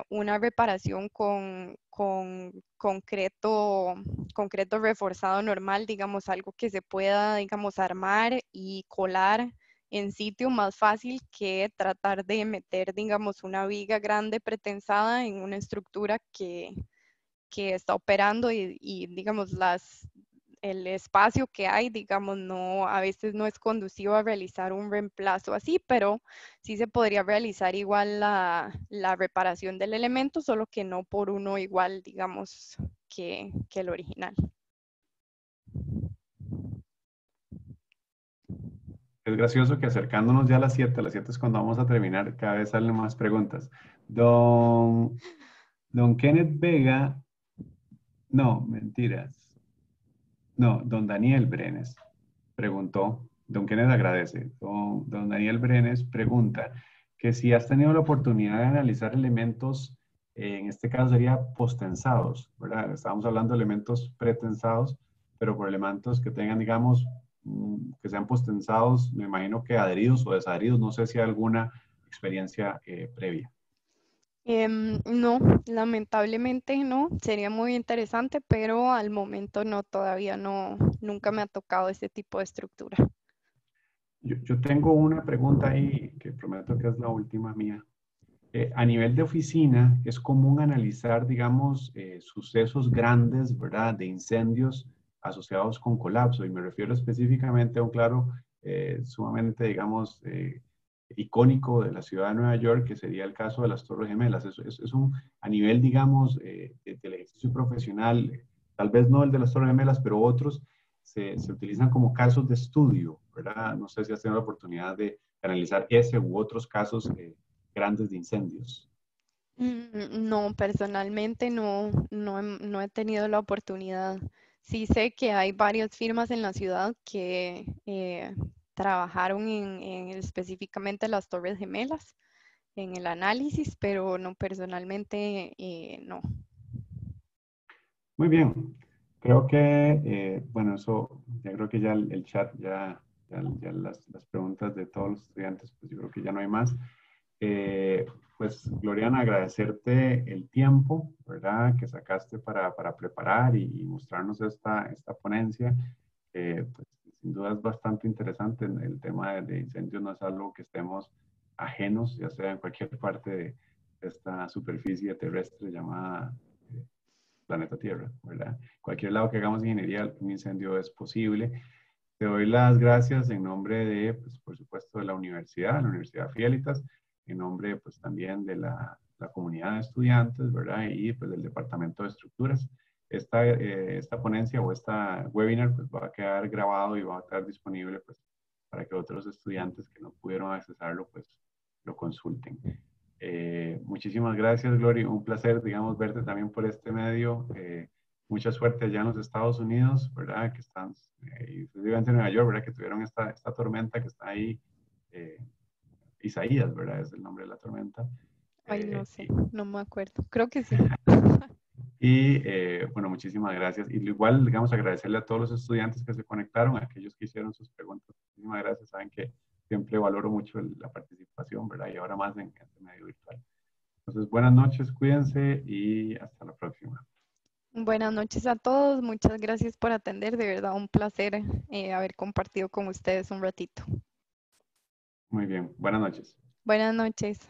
una reparación con concreto reforzado normal, digamos, algo que se pueda, digamos, armar y colar en sitio más fácil que tratar de meter, digamos, una viga grande pretensada en una estructura que está operando y digamos, el espacio que hay, digamos, no, a veces no es conducivo a realizar un reemplazo así, pero sí se podría realizar igual la reparación del elemento, solo que no por uno igual, digamos, que el original. Es gracioso que acercándonos ya a las 7 es cuando vamos a terminar, cada vez salen más preguntas. Don Kenneth Vega, no, mentiras. No, don Daniel Brenes preguntó, don Kenneth agradece, don Daniel Brenes pregunta que si has tenido la oportunidad de analizar elementos, en este caso sería postensados, ¿verdad? Estábamos hablando de elementos pretensados, pero por elementos que tengan, digamos, que sean postensados, me imagino que adheridos o desadheridos, no sé si hay alguna experiencia previa. No, lamentablemente no, sería muy interesante, pero al momento no, todavía no, nunca me ha tocado ese tipo de estructura. Yo tengo una pregunta ahí que prometo que es la última mía. A nivel de oficina, es común analizar, digamos, sucesos grandes, ¿verdad?, de incendios asociados con colapso. Y me refiero específicamente a un claro sumamente, digamos, icónico de la ciudad de Nueva York, que sería el caso de las Torres Gemelas. Es a nivel, digamos, del ejercicio profesional, tal vez no el de las Torres Gemelas, pero otros se utilizan como casos de estudio, ¿verdad? No sé si has tenido la oportunidad de analizar ese u otros casos grandes de incendios. No, personalmente no he tenido la oportunidad. Sí sé que hay varias firmas en la ciudad que trabajaron específicamente las Torres Gemelas en el análisis, pero no, personalmente no. Muy bien. Creo que, bueno, eso, ya creo que ya el chat, ya las preguntas de todos los estudiantes, pues yo creo que ya no hay más. Pues, Gloriana, agradecerte el tiempo, ¿verdad?, que sacaste para preparar y mostrarnos esta ponencia. Pues, sin duda es bastante interesante. El tema de incendios no es algo que estemos ajenos, ya sea en cualquier parte de esta superficie terrestre llamada planeta Tierra, ¿verdad? Cualquier lado que hagamos ingeniería, un incendio es posible. Te doy las gracias en nombre de, pues, por supuesto, de la Universidad Fielitas, en nombre, pues, también de la comunidad de estudiantes, ¿verdad? Y, pues, del Departamento de Estructuras. Esta ponencia o esta webinar, pues, va a quedar grabado y va a estar disponible, pues, para que otros estudiantes que no pudieron accesarlo, pues, lo consulten. Muchísimas gracias, Gloria. Un placer, digamos, verte también por este medio. Mucha suerte allá en los Estados Unidos, ¿verdad? Que están, y específicamente en Nueva York, ¿verdad? Que tuvieron esta tormenta que está ahí. Isaías, ¿verdad? Es el nombre de la tormenta. Ay, no sé, no me acuerdo. Creo que sí. Bueno, muchísimas gracias. Y igual, digamos, agradecerle a todos los estudiantes que se conectaron, a aquellos que hicieron sus preguntas. Muchísimas gracias. Saben que siempre valoro mucho la participación, ¿verdad? Y ahora más en este medio virtual. Entonces, buenas noches, cuídense y hasta la próxima. Buenas noches a todos. Muchas gracias por atender. De verdad, un placer haber compartido con ustedes un ratito. Muy bien. Buenas noches. Buenas noches.